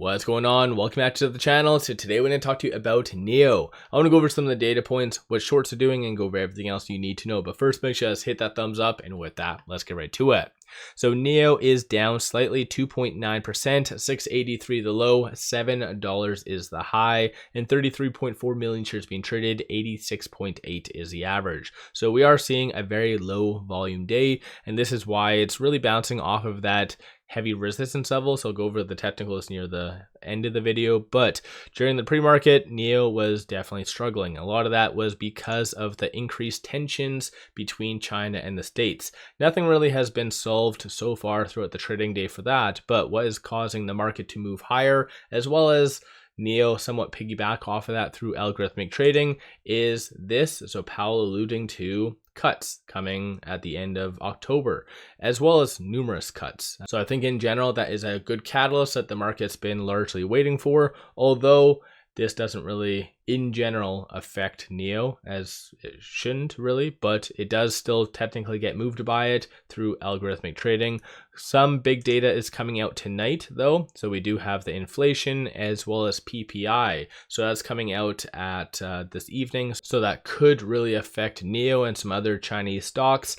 What's going on? Welcome back to the channel. So today we're going to talk to you about NIO. I want to go over some of the data points, what shorts are doing, and go over everything else you need to know. But first, make sure to hit that thumbs up. And with that, let's get right to it. So NIO is down slightly, 2.9%, 683 the low, $7 is the high, and 33.4 million shares being traded, 86.8 is the average. So we are seeing a very low volume day, and this is why it's really bouncing off of that heavy resistance level. So I'll go over the technicals near the end of the video, but during the pre-market, NIO was definitely struggling. A lot of that was because of the increased tensions between China and the States. Nothing really has been solved so far throughout the trading day for that, but what is causing the market to move higher, as well as NIO somewhat piggyback off of that through algorithmic trading, is this. So Powell alluding to cuts coming at the end of October, as well as numerous cuts. So I think in general, that is a good catalyst that the market's been largely waiting for, although this doesn't really, in general, affect NIO, as it shouldn't really, but it does still technically get moved by it through algorithmic trading. Some big data is coming out tonight, though. So we do have the inflation as well as PPI. So that's coming out at this evening. So that could really affect NIO and some other Chinese stocks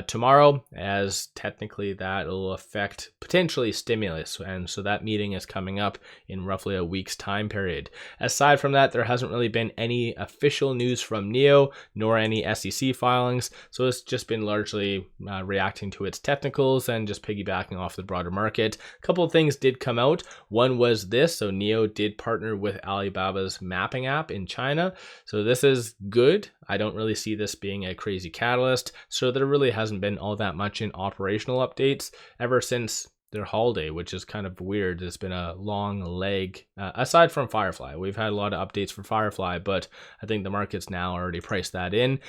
tomorrow, as technically that will affect potentially stimulus. And so that meeting is coming up in roughly a week's time period. Aside from that, there hasn't really been any official news from NIO, nor any SEC filings. So it's just been largely reacting to its technicals and just piggybacking off the broader market. A couple of things did come out. One was this. So NIO did partner with Alibaba's mapping app in China. So this is good. I don't really see this being a crazy catalyst. So there really hasn't been all that much in operational updates ever since their holiday, which is kind of weird. It's been a long leg, aside from Firefly. We've had a lot of updates for Firefly, but I think the market's now already priced that in.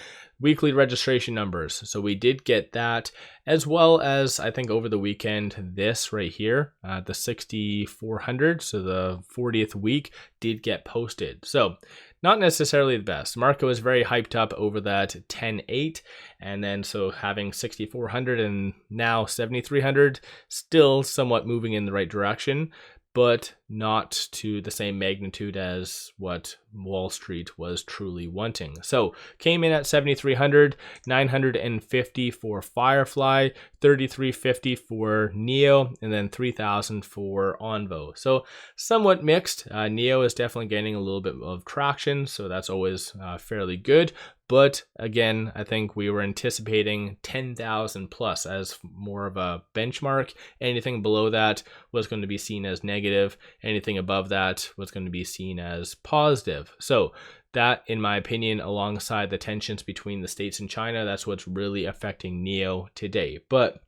Weekly registration numbers. So we did get that, as well as I think over the weekend, this right here, the 6,400. So the 40th week did get posted. So not necessarily the best. Marco was very hyped up over that 10.8, and then so having 6,400 and now 7,300, still somewhat moving in the right direction, but not to the same magnitude as what Wall Street was truly wanting. So came in at 7,300, 950 for Firefly, 3,350 for NIO, and then 3,000 for Onvo. So somewhat mixed. NIO is definitely gaining a little bit of traction, so that's always fairly good. But again, I think we were anticipating 10,000 plus as more of a benchmark. Anything below that was going to be seen as negative. Anything above that was going to be seen as positive. So that, in my opinion, alongside the tensions between the States and China, that's what's really affecting NIO today. But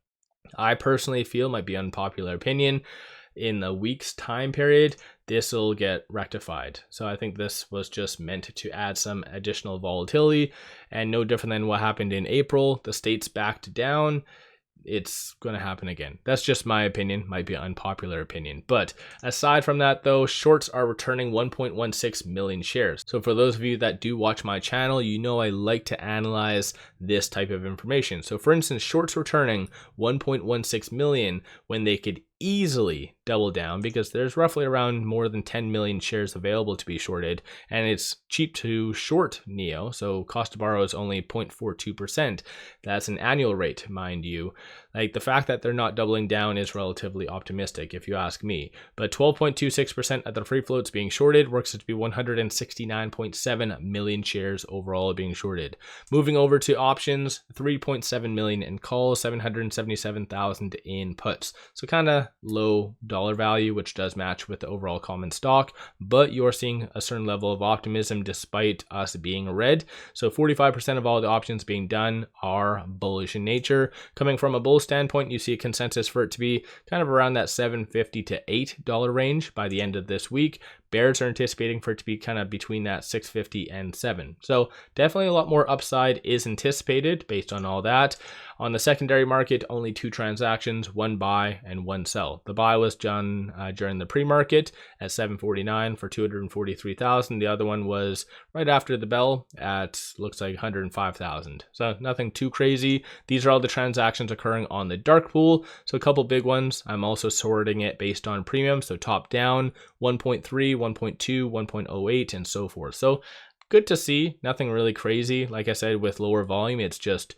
I personally feel, might be unpopular opinion, in the week's time period, this will get rectified. So I think this was just meant to add some additional volatility, and no different than what happened in April. The States backed down. It's going to happen again. That's just my opinion, might be an unpopular opinion. But aside from that though, shorts are returning 1.16 million shares. So for those of you that do watch my channel, you know I like to analyze this type of information. So for instance, shorts returning 1.16 million when they could easily double down, because there's roughly around more than 10 million shares available to be shorted, and it's cheap to short NIO. So cost to borrow is only 0.42%. That's an annual rate, mind you. Like, the fact that they're not doubling down is relatively optimistic if you ask me. But 12.26% of the free floats being shorted works out to be 169.7 million shares overall being shorted. Moving over to options, 3.7 million in calls, 777,000 in puts. So kind of low dollar value, which does match with the overall common stock, but you're seeing a certain level of optimism despite us being red. So 45% of all the options being done are bullish in nature. Coming from a bull standpoint, you see a consensus for it to be kind of around that $7.50 to $8 range by the end of this week. Bears are anticipating for it to be kind of between that 650 and 7. So definitely a lot more upside is anticipated based on all that. On the secondary market, only 2 transactions, 1 buy and 1 sell. The buy was done during the pre-market at 749 for 243,000. The other one was right after the bell at looks like 105,000. So nothing too crazy. These are all the transactions occurring on the dark pool. So a couple big ones. I'm also sorting it based on premium. So top down, 1.3, 1.2, 1.08, and so forth. So good to see. Nothing really crazy. Like I said, with lower volume, it's just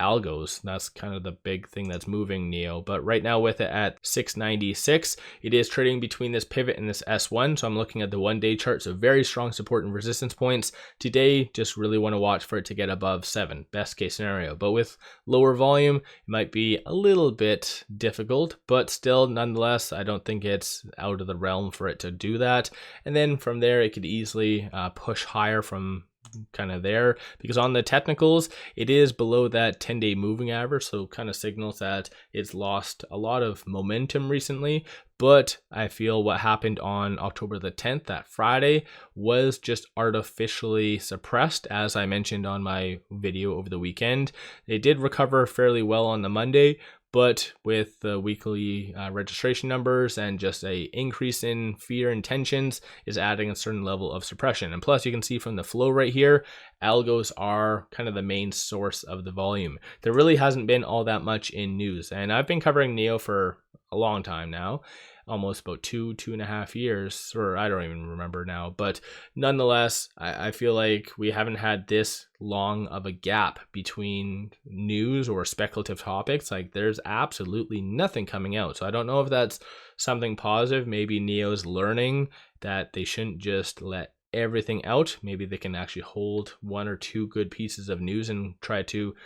algos. That's kind of the big thing that's moving NIO. But right now with it at 696, it is trading between this pivot and this S1. So I'm looking at the 1-day chart. So very strong support and resistance points. Today, just really want to watch for it to get above 7, best case scenario. But with lower volume, it might be a little bit difficult, but still nonetheless, I don't think it's out of the realm for it to do that. And then from there, it could easily push higher from kind of there, because on the technicals it is below that 10-day moving average, so kind of signals that it's lost a lot of momentum recently. But I feel what happened on October the 10th, that Friday, was just artificially suppressed, as I mentioned on my video over the weekend. It did recover fairly well on the Monday, but with the weekly registration numbers and just a increase in fear and tensions is adding a certain level of suppression. And plus you can see from the flow right here, algos are kind of the main source of the volume. There really hasn't been all that much in news, and I've been covering NIO for a long time now, almost about 2.5 years, or I don't even remember now. But nonetheless, I feel like we haven't had this long of a gap between news or speculative topics. Like there's absolutely nothing coming out. So I don't know if that's something positive. Maybe NIO's learning that they shouldn't just let everything out. Maybe they can actually hold 1 or 2 good pieces of news and try to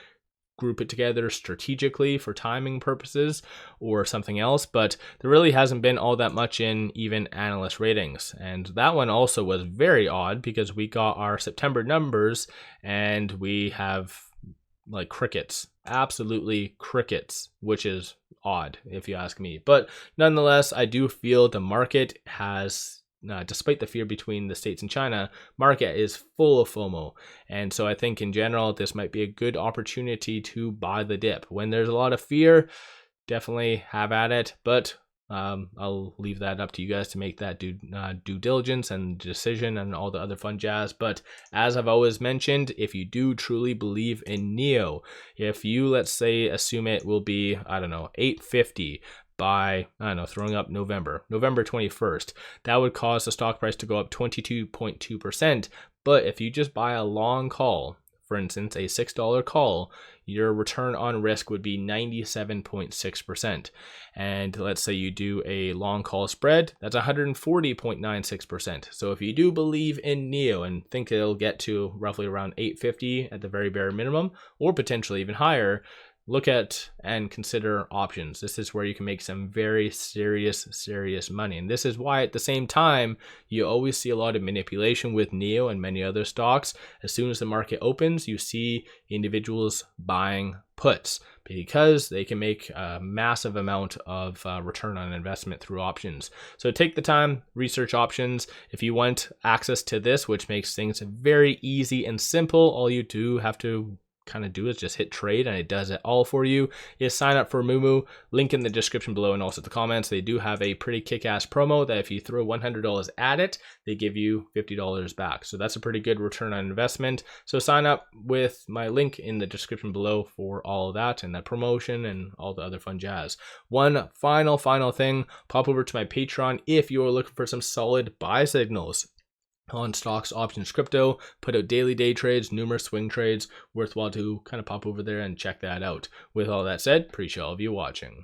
group it together strategically for timing purposes or something else. But there really hasn't been all that much in even analyst ratings, and that one also was very odd because we got our September numbers and we have like crickets, absolutely crickets, which is odd if you ask me. But nonetheless, I do feel the market has despite the fear between the States and China, market is full of FOMO. And so I think in general, this might be a good opportunity to buy the dip. When there's a lot of fear, definitely have at it. But I'll leave that up to you guys to make that due diligence and decision and all the other fun jazz. But as I've always mentioned, if you do truly believe in NIO, if you, let's say, assume it will be, I don't know, 850 by, I don't know, throwing up November 21st, that would cause the stock price to go up 22.2%. But if you just buy a long call, for instance, a $6 call, your return on risk would be 97.6%. And let's say you do a long call spread, that's 140.96%. So if you do believe in NIO and think it'll get to roughly around 850 at the very bare minimum, or potentially even higher, look at and consider options. This is where you can make some very serious money. And this is why at the same time, you always see a lot of manipulation with NIO and many other stocks. As soon as the market opens, you see individuals buying puts because they can make a massive amount of return on investment through options. So take the time, research options. If you want access to this, which makes things very easy and simple, all you do have to kind of do is just hit trade and it does it all for you, is sign up for Moomoo. Link in the description below and also the comments. They do have a pretty kick-ass promo that if you throw $100 at it, they give you $50 back. So that's a pretty good return on investment. So sign up with my link in the description below for all of that and that promotion and all the other fun jazz. One final thing, pop over to my Patreon if you're looking for some solid buy signals on stocks, options, crypto. Put out daily day trades, numerous swing trades. Worthwhile to kind of pop over there and check that out. With all that said, appreciate all of you watching.